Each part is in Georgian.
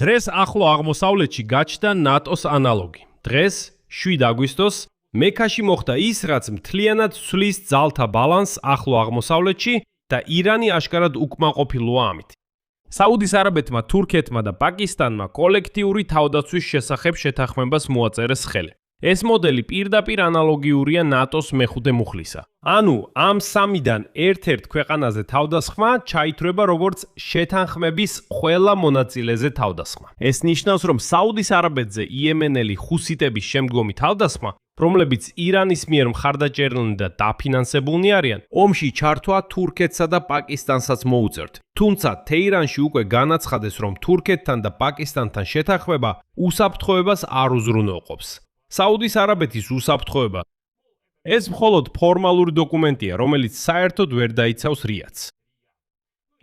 დღეს ახლო აღმოსავლეთში გაჩნდა ნატოს ანალოგი. დღეს 7 აგვისტოს მექაში მოხდა ის, რაც მთლიანად ცვლის ძალთა ბალანსს ახლო აღმოსავლეთში და ირანი აშკარად უკმაყოფილოა ამით. საუდის არაბეთმა, თურქეთმა და პაკისტანმა კოლექტიური თავდაცვის შესახებ შეთანხმებას მოაწერეს ხელი. ეს მოდელი პირდაპირ ანალოგიურია ნატოს მეხუთე მუხლისა. ანუ ამ სამიდან ერთ-ერთ ქვეყანაზე თავდასხმა ჩაითვლება როგორც შეთანხმების ყველა მონაწილეზე თავდასხმა. ეს ნიშნავს, რომ საუდის არაბეთზე იემენელი ხუსიტების შემდგომი თავდასხმა, რომლებიც ირანის მიერ მხარდაჭერილნი და დაფინანსებულნი არიან, ომში ჩართვა თურქეთსა და პაკისტანსაც მოუწევთ. თუმცა თეირანში უკვე განაცხადეს, რომ თურქეთთან და პაკისტანთან შეთანხმება უსაფრთხოებას არ უზრუნველყოფს. საუდის არაბეთის უსაფრთხოება ეს მხოლოდ ფორმალური დოკუმენტია, რომელიც საერთოდ ვერ დაიცავს რიადს.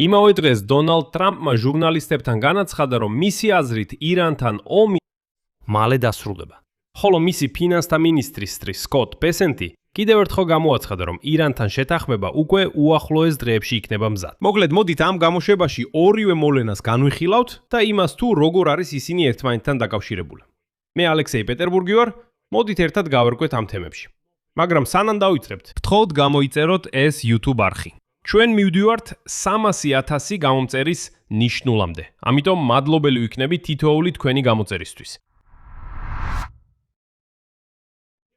იმავე დღეს დონალდ ტრამპმა ჟურნალისტებთან განაცხადა, რომ მისი აზრით ირანთან ომი მალე დასრულდება. ხოლო მისი ფინანსთა მინისტრი სკოტ ბესენტი კიდევ ერთხელ გამოაცხადა, რომ ირანთან შეთანხმება უკვე უახლოეს დღეებში იქნება მზად. მოკლედ, მოდით ამ გამოშვებაში ორივე მოვლენას განვიხილავთ და იმას თუ როგორ არის ისინი ერთმანეთთან დაკავშირებული. მე ალექსეი პეტერბურგი ვარ, მოდით ერთად გავერკვეთ ამ თემებში. მაგრამ სანამ დავიწყებთ, გთხოვთ გამოიწეროთ ეს YouTube არხი. ჩვენ მივდივართ 300,000 გამომწერის ნიშნულამდე. ამიტომ მადლობელი ვიქნები თითოეული თქვენი გამოწერისთვის.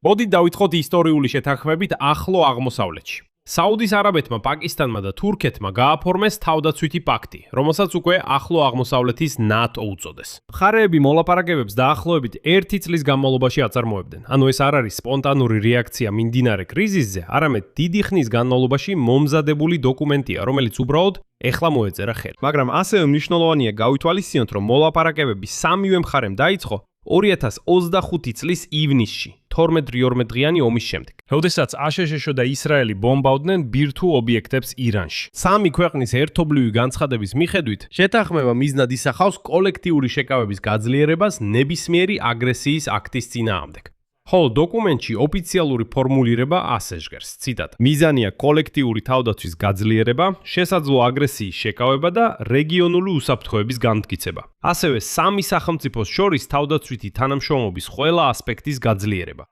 მოდით დავიწყოთ ისტორიული შეთანხმებით ახლო აღმოსავლეთში. საუდის არაბეთმა, პაკისტანმა და თურქეთმა გააფორმეს თავდაცვითი პაქტი, რომელსაც უკვე ახლო აღმოსავლეთის ნატო უწოდეს. მხარეები მოლაპარაკებებს დაახლოებით 1 წლის განმავლობაში აწარმოებდნენ. ანუ ეს არ არის სპონტანური რეაქცია მიმდინარე კრიზისზე, არამედ დიდი ხნის განმავლობაში მომზადებული დოკუმენტია, რომელიც უბრალოდ ეხლა მოეწერა ხელი. მაგრამ ასევე მნიშვნელოვანია გავითვალისწინოთ, რომ მოლაპარაკებები სამივე მხარემ დაიწყო 2025 წლის ივნისში, 12 დღიანი ომის შემდეგ, როდესაც აშშ და ისრაელი ბომბავდნენ ბირთვულ ობიექტებს ირანში. სამი ქვეყნის ერთობლივი განცხადების მიხედვით, შეთანხმება მიზნად ისახავს კოლექტიური შეკავების გაძლიერებას ნებისმიერი აგრესიის აქტის წინააღმდეგ. ხოლო დოკუმენტში ოფიციალური ფორმულირება ასე ჟღერს, ციტატ: მიზანია კოლექტიური თავდაცვის გაძლიერება, შესაძლო აგრესიის შეკავება და რეგიონული უსაფრთხოების განმტკიცება. ასევე სამი სახელმწიფოს შორის თავდაცვითი თანამშრომლობის ყველა ასპექტის გაძლიერება.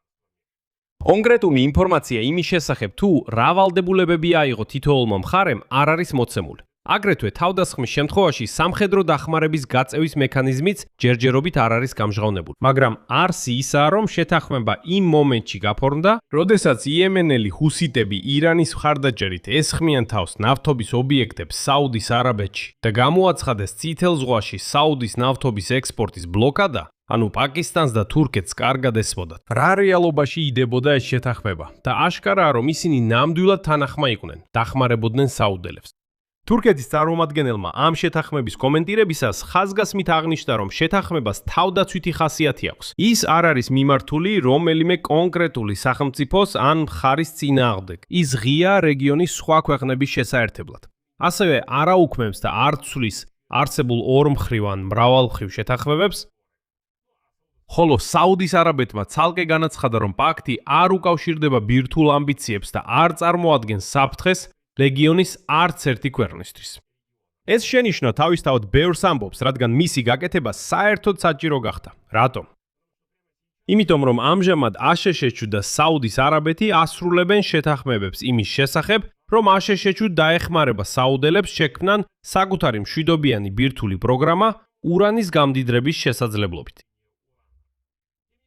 კონკრეტული ინფორმაცია იმის შესახებ, თუ რა ვალდებულებები აიღო თითოეულმა მხარემ, არ არის მოცემული. აგრეთვე თავდასხმის შემთხვევაში სამხედრო დახმარების გაწევის მექანიზმიც ჯერჯერობით არ არის გამჟღავნებული. მაგრამ არსი ისაა, რომ შეთანხმება იმ მომენტში გაფორმდა, როდესაც იემენელი ჰუსიტები ირანის მხარდაჭერით ესხმიან თავს ნავთობის ობიექტებს საუდის არაბეთში და გამოაცხადეს წითელ ზღვაში საუდის ნავთობის ექსპორტის ბლოკადა, ანუ პაკისტანს და თურქეთს კარგად ესმოდათ. რა რეალობაში იდებოდა ეს შეთანხმება და აშკარაა, რომ ისინი ნამდვილად თანახმა იყვნენ, დახმარებოდნენ საუდელებს. თურქეთის წარმომადგენელმა ამ შეთანხმების კომენტირებისას ხაზგასმით აღნიშნა, რომ შეთანხმებას თავდაცვითი ხასიათი აქვს. ის არ არის მიმართული რომელიმე კონკრეტული სახელმწიფოს ან მხარის წინააღმდეგ. ის ღია რეგიონის სხვა ქვეყნების შესაერთებლად. ასევე არაუქმებს და არ ცვლის არსებულ ორმხრივ ან მრავალმხრივ შეთანხმებებს. ხოლო საუდის არაბეთმა ცალკე განაცხადა, რომ პაქტი არ უკავშირდება ბირთვულ ამბიციებს და არ წარმოადგენს საფრთხეს რეგიონის არც ერთი ქვეყნისთვის. ეს შენიშვნა თავისთავად ბევრს ამბობს, რადგან მისი გაკეთება საერთოდ საჭირო გახდა. რატომ? იმიტომ, რომ ამჟამად აშშ და საუდის არაბეთი ასრულებენ შეთანხმებებს იმის შესახებ, რომ აშშ დაეხმარება საუდელებს შექმნან საკუთარი მშვიდობიანი ბირთვული პროგრამა ურანის გამდიდრების შესაძლებლობით.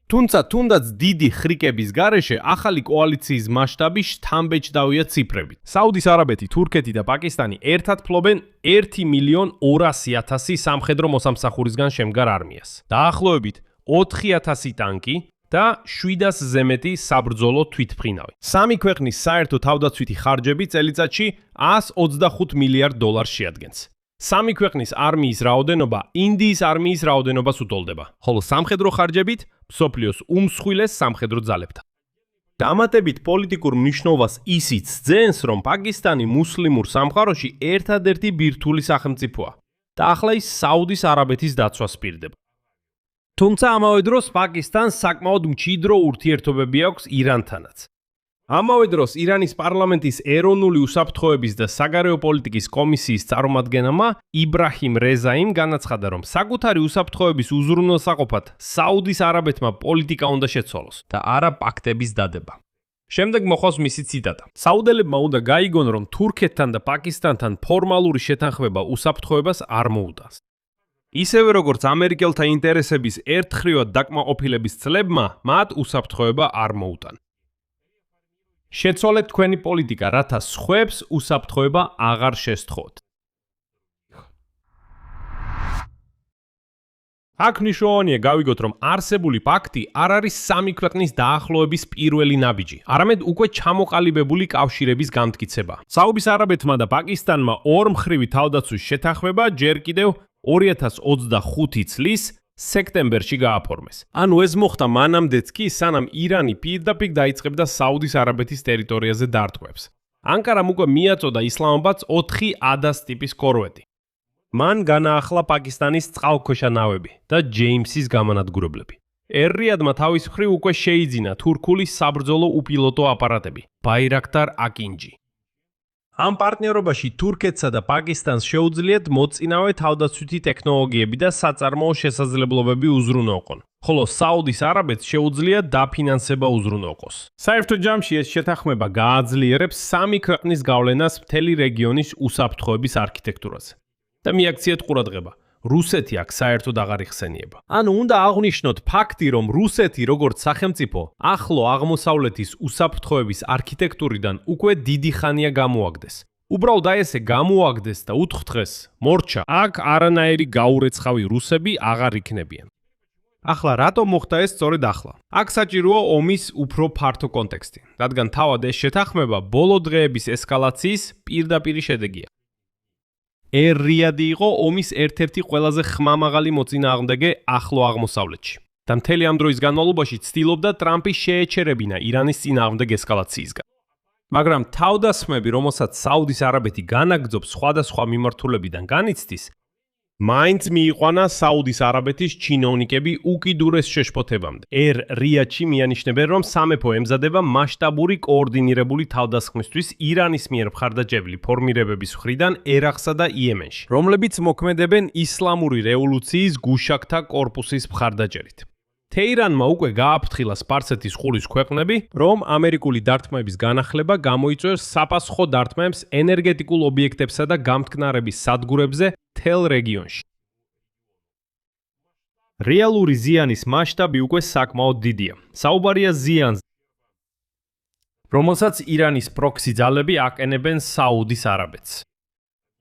თუმცა თუნდაც დიდი ხრიკების გარეშე ახალი კოალიციის მასშტაბი შთამბეჭდავია ციფრებით. საუდის არაბეთი, თურქეთი და პაკისტანი ერთად ფლობენ 1,200,000 სამხედრო მოსამსახურისგან შემდგარ არმიას. დაახლოებით 4,000 ტანკი და 700-ზე მეტი საბრძოლო თვითმფრინავი. სამი ქვეყნის საერთო თავდაცვითი ხარჯები წელიწადში 125 მილიარდ დოლარს შეადგენს. სამი ქვეყნის არმიის რაოდენობა ინდიის არმიის რაოდენობას უტოლდება, ხოლო სამხედრო ხარჯებით მსოფლიოს უმსხვილეს სამხედრო ძალებთან. დამატებით პოლიტიკურ მნიშვნელობას ისიც ძენს, რომ პაკისტანი მუსლიმურ სამყაროში ერთადერთი ბირთვული სახელმწიფოა და ახლა ის საუდის არაბეთის დაცვას პირდება. თუმცა ამავე დროს პაკისტანს საკმაოდ მჭიდრო ურთიერთობები აქვს ირანთანაც. ამავე დროს ირანის პარლამენტის ეროვნული უსაფრთხოების და საგარეო პოლიტიკის კომისიის წარმომადგენელმა იბრაჰიმ რეზაიმ განაცხადა, რომ საკუთარი უსაფრთხოების უზრუნველსაყოფად საუდის არაბეთმა პოლიტიკა უნდა შეცვალოს და არა პაქტების დადება. შემდეგ მოხავს მისი ციტატა. საუდელებმა უნდა გაიგონ, რომ თურქეთთან და პაკისტანთან ფორმალური შეთანხმება უსაფრთხოებას არ მოუტანს. ისევე როგორც ამერიკელთა ინტერესების ერთხრივად დაკმაყოფილების წლებმა, მათ უსაფრთხოება არ მოუტან. შეცვალეთ თქვენი პოლიტიკა, რათა სხვებს უსაფრთხოება აღარ შესთხოვთ. აქ მნიშვნელოვანია გავიგოთ, რომ არსებული პაქტი არ არის სამი ქვეყნის დაახლოების პირველი ნაბიჯი, არამედ უკვე ჩამოყალიბებული კავშირების განმტკიცება. საუდის არაბეთმა და პაკისტანმა ორმხრივი თავდაცვის შეთანხმება ჯერ კიდევ 2025 წლის სექტემბერში გააფორმეს. ანუ ეს მოხდა მანამდეც კი, სანამ ირანი პირდაპირ დაიწყებდა საუდის არაბეთის ტერიტორიაზე დარტყმებს. ანკარამ უკვე მიაწოდა ისლამაბადს 4 ადას ტიპის კორვეტი. მან განაახლა პაკისტანის წყალქვეშა ნავები და ჯეიმსის გამანადგურებლები. ერ-რიადმა თავის მხრივ უკვე შეიძინა თურქული საბრძოლო უპილოტო აპარატები, ბაირაქტარ აკინჯი. ამ პარტნიორობაში თურქეთსა და პაკისტანს შეუძლიათ მოწინავე თავდაცვითი ტექნოლოგიები და საწარმოო შესაძლებლობები უზრუნველყონ, ხოლო საუდის არაბეთს შეუძლია დაფინანსება უზრუნველყოს. საერთო ჯამში ეს შეთანხმება გააძლიერებს სამი ქვეყნის გავლენას მთელი რეგიონის უსაფრთხოების არქიტექტურაზე. და მიაქციეთ ყურადღება. რუსეთი აქ საერთოდ აღარ იხსენიება. ანუ უნდა აღვნიშნოთ ფაქტი, რომ რუსეთი როგორც სახელმწიფო ახლო აღმოსავლეთის უსაფრთხოების არქიტექტურიდან უკვე დიდი ხანია გამოაგდეს. უბრალოდ აი ესე გამოაგდეს და უთხრეს, მორჩა, აქ არანაირი გაურეცხავი რუსები აღარ იქნებიან. ახლა რატომ მოხდა ეს სწორედ ახლა? აქ საჭიროა ომის უფრო ფართო კონტექსტი, რადგან თავად ეს შეთანხმება ბოლო დღეების ესკალაციის პირდაპირი შედეგია. ერ-რიადი იყო ომის ერთ-ერთი ყველაზე ხმამაღალი მოწინააღმდეგე ახლო აღმოსავლეთში და მთელი ამ დროის განმავლობაში ცდილობდა ტრამპი შეეჩერებინა ირანის წინააღმდეგ ესკალაციისგან. მაგრამ თავდასხმები, რომელსაც საუდის არაბეთი განაგრძობს სხვადასხვა მიმართულებიდან განიცდის, მაინც მიიყვანა საუდის არაბეთის ჩინოვნიკები უკიდურეს შეშფოთებამდე. ერ-რიადში მიანიშნებენ, რომ სამეფო ემზადება მასშტაბური კოორდინირებული თავდასხმისთვის ირანის მიერ მხარდაჭერილი ფორმირებების მხრიდან ერაყსა და იემენში, რომლებიც მოქმედებენ ისლამური რევოლუციის გუშაქთა კორპუსის მხარდაჭერით. თეირანმა უკვე გააფრთხილა სპარსეთის ყურის ქვეყნები, რომ ამერიკული დარტყმების განახლება გამოიწვევს საპასუხო დარტყმებს ენერგეტიკულ ობიექტებსა და გამთქნარების სადგურებზე მთელ რეგიონში. რეალური ზიანის მასშტაბი უკვე საკმაოდ დიდია. საუბარია ზიანს, რომელსაც ირანის პროქსი ძალები აყენებენ საუდის არაბეთს.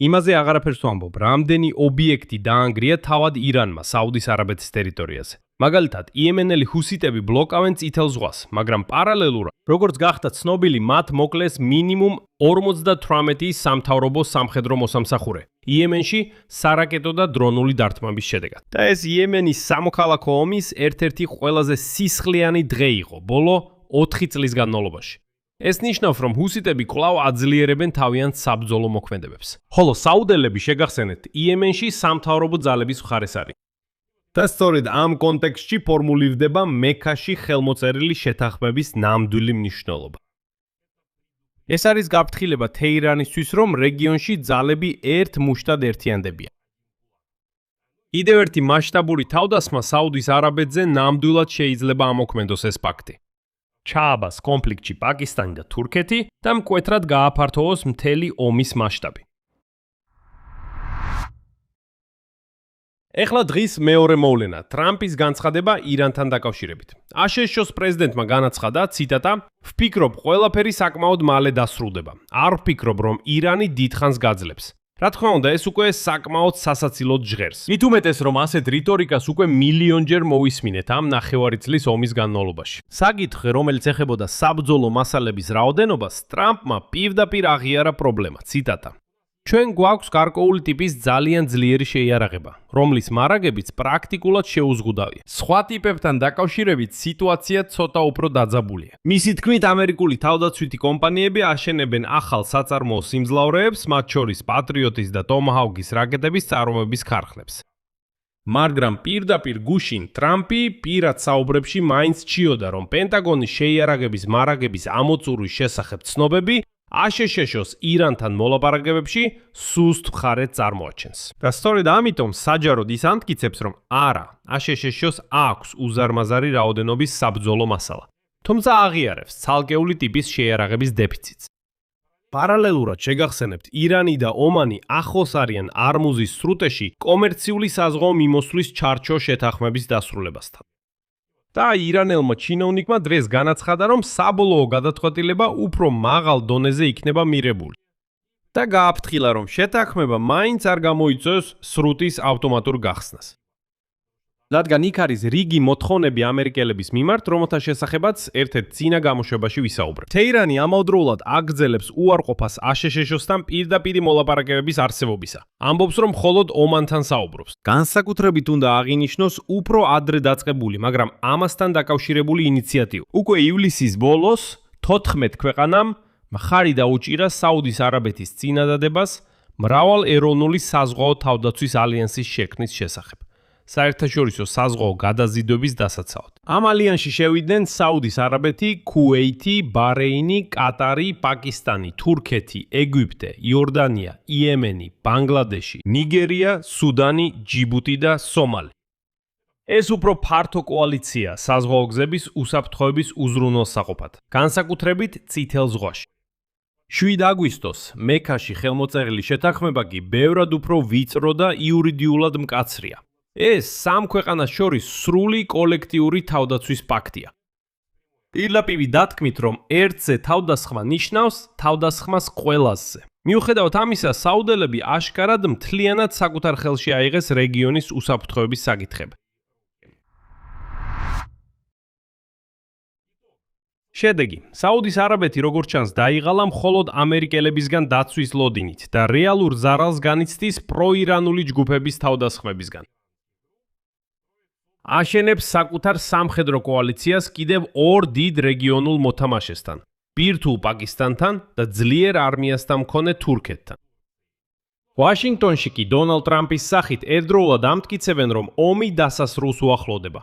იმაზე აღარაფერს ვამბობ, რამდენი ობიექტი დაანგრია თავად ირანმა საუდის არაბეთის ტერიტორიაზე. მაგალითად, იემენელი ჰუსიტები ბლოკავენ წითელ ზღვას, მაგრამ პარალელურად, როგორც გახდა ცნობილი, მათ მოკლეს მინიმუმ 58 სამთავრობო სამხედრო მოსამსახურე იემენში სარაკეტო და დრონული დარტყმების შედეგად. და ეს იემენის სამოქალაქო ომის ერთ-ერთი ყველაზე სისხლიანი დღე იყო ბოლო 4 წლის განმავლობაში. ეს ნიშნავს, რომ ჰუსიტები კვლავ აძლიერებენ თავიანთ საბრძოლო მოქმედებებს. ხოლო საუდელები შეგახსენეთ, იემენში სამთავრობო ძალების მხარეს არის. და სწორედ ამ კონტექსტში ფორმულირდება მექაში ხელმოწერილი შეთანხმების ნამდვილი მნიშვნელობა. ეს არის გაფრთხილება თეირანისთვის, რომ რეგიონში ძალები ერთ მუშტად ერთიანდებიან. კიდევ ერთი მასშტაბური თავდასხმა საუდის არაბეთზე ნამდვილად შეიძლება ამოქმედოს ეს პაქტი. ჩააბას კონფლიქტში პაკისტანი და თურქეთი და მკვეთრად გააფართოვოს მთელი ომის მასშტაბი. ეხლა დღის მეორე მოვლენა, ტრამპის განცხადება ირანთან დაკავშირებით. აშშ-ს პრეზიდენტმა განაცხადა, ციტატა, "ვფიქრობ, ყველაფერი საკმაოდ მალე დასრულდება. არ ვფიქრობ, რომ ირანი დიდხანს გაძლებს." რა თქმა უნდა, ეს უკვე საკმაოდ სასაცილოდ ჟღერს. მით უმეტეს, რომ ასეთ რიტორიკას უკვე მილიონჯერ მოვისმინეთ ამ ნახევარი წლის ომის განმავლობაში. საკითხი, რომელიც ეხებოდა საბრძოლო მასალების რაოდენობას, ტრამპმა პირდაპირ აღიარა პრობლემა, ციტატა. ჩვენ გვაქვს გარკვეული ტიპის ძალიან ძლიერი შეიარაღება, რომლის მარაგებიც პრაქტიკულად შეუზღუდავია. სხვა ტიპებთან დაკავშირებით სიტუაცია ცოტა უფრო დაძაბულია. მისი თქმით, ამერიკული თავდაცვითი კომპანიები აშენებენ ახალ საწარმოო სიმძლავრეებს, მათ შორის პატრიოტის და ტომაჰავკის რაკეტების წარმოების ქარხნებს. მაგრამ პირდაპირ გუშინ ტრამპი პირად საუბრებში მაინც ჭიოდა, რომ პენტაგონის შეიარაღების მარაგების ამოწურვის შესახებ ცნობები აშშ-ს ირანთან მოლაპარაკებებში სუსტ მხარეს წარმოაჩენს. და სწორედ ამიტომ საჯაროდ ის ამტკიცებს, რომ არა, აშშ-ს აქვს უზარმაზარი რაოდენობის საბრძოლო მასალა. თუმცა აღიარებს ცალკეული ტიპის შეიარაღების დეფიციტს. პარალელურად შეგახსენებთ, ირანი და ომანი ახლოს არიან არმუზის სრუტეში კომერციული საზღვაო მიმოსვლის ჩარჩო შეთანხმების დასრულებასთან. და ირანელმა ჩინოვნიკმა დღეს განაცხადა, რომ საბოლოო გადაწყვეტილება უფრო მაღალ დონეზე იქნება მიღებული. და გააფრთხილა, რომ შეთანხმება მაინც არ გამოიწვევს სრუტის ავტომატურ გახსნას. რადგან იქ არის რიგი მოთხოვნები ამერიკელების მიმართ, რომელთა შესახებაც ერთ-ერთ წინა გამოშვებაში ვისაუბრებ. თეირანი ამავდროულად აგრძელებს უარყოფას აშშ-სთან პირდაპირი მოლაპარაკებების არსებობისა. ამბობს, რომ მხოლოდ ომანთან საუბრობს. განსაკუთრებით უნდა აღინიშნოს უფრო ადრე დაწყებული, მაგრამ ამასთან დაკავშირებული ინიციატივა. უკვე ივლისის ბოლოს 14 ქვეყანამ მხარი დაუჭირა საუდის არაბეთის წინადადებას მრავალ ეროვნული საზღვაო თავდაცვის ალიანსის შექმნის შესახებ. საერთაშორისო საზღვაო გადაზიდვების დასაცავად. ამ ალიანსში შევიდნენ საუდის არაბეთი, ქუეითი, ბარეინი, კატარი, პაკისტანი, თურქეთი, ეგვიპტე, იორდანია, იემენი, ბანგლადეში, ნიგერია, სუდანი, ჯიბუტი და სომალი. ეს უფრო ფართო კოალიცია საზღვაო გზების უსაფრთხოების უზრუნველსაყოფად, განსაკუთრებით წითელ ზღვაში. 7 აგვისტოს მექაში ხელმოწერილი შეთანხმება კი ბევრად უფრო ვიწრო და იურიდიულად მკაცრია. ეს სამ ქვეყანას შორის სრული კოლექტიური თავდაცვის პაქტია. პირდაპირ დათქმით, რომ ერთზე თავდასხმა ნიშნავს თავდასხმას ყველასზე. მიუხედავად ამისა, საუდელები აშკარად მთლიანად საკუთარ ხელში აიღეს რეგიონის უსაფრთხოების საკითხები. შედეგი, საუდის არაბეთი როგორც ჩანს დაიღალა მხოლოდ ამერიკელებისგან დაცვის ლოდინით და რეალურ ზარალს განიცდის პროირანული ჯგუფების თავდასხმებისგან. აშენებს საკუთარ სამხედრო კოალიციას კიდევ ორ დიდ რეგიონულ მოთამაშესთან, ბირთულ პაკისტანთან და ძლიერ არმიასთან მქონე თურქეთთან. ვაშინგტონში კი დონალდ ტრამპის სახით ერთდროულად ამტკიცებენ, რომ ომი დასასრულს უახლოვდება.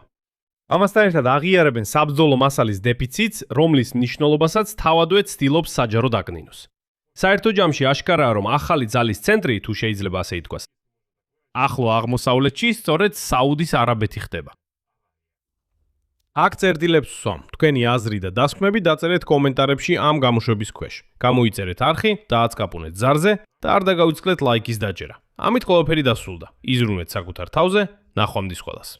ამასთან ერთად აღიარებენ საბრძოლო მასალის დეფიციტს, რომლის მნიშვნელობასაც თავადვე ცდილობს საჯარო დაკნინოს. საერთო ჯამში აშკარაა, რომ ახალი ძალის ცენტრი, თუ შეიძლება ასე ითქვას, ახლო აღმოსავლეთში სწორედ საუდის არაბეთი ხდება. აქ წერტილებს ვსვამ. თქვენი აზრი და დასკვნები დაწერეთ კომენტარებში ამ გამოშვების ქვეშ. გამოიწერეთ არხი, დააწკაპუნეთ ზარზე და არ დაგაუწყლეთ ლაიკის დაჭერა. ამით ყველაფერი დასრულდა. იზრუნეთ საკუთარ თავზე, ნახვამდის ყველას.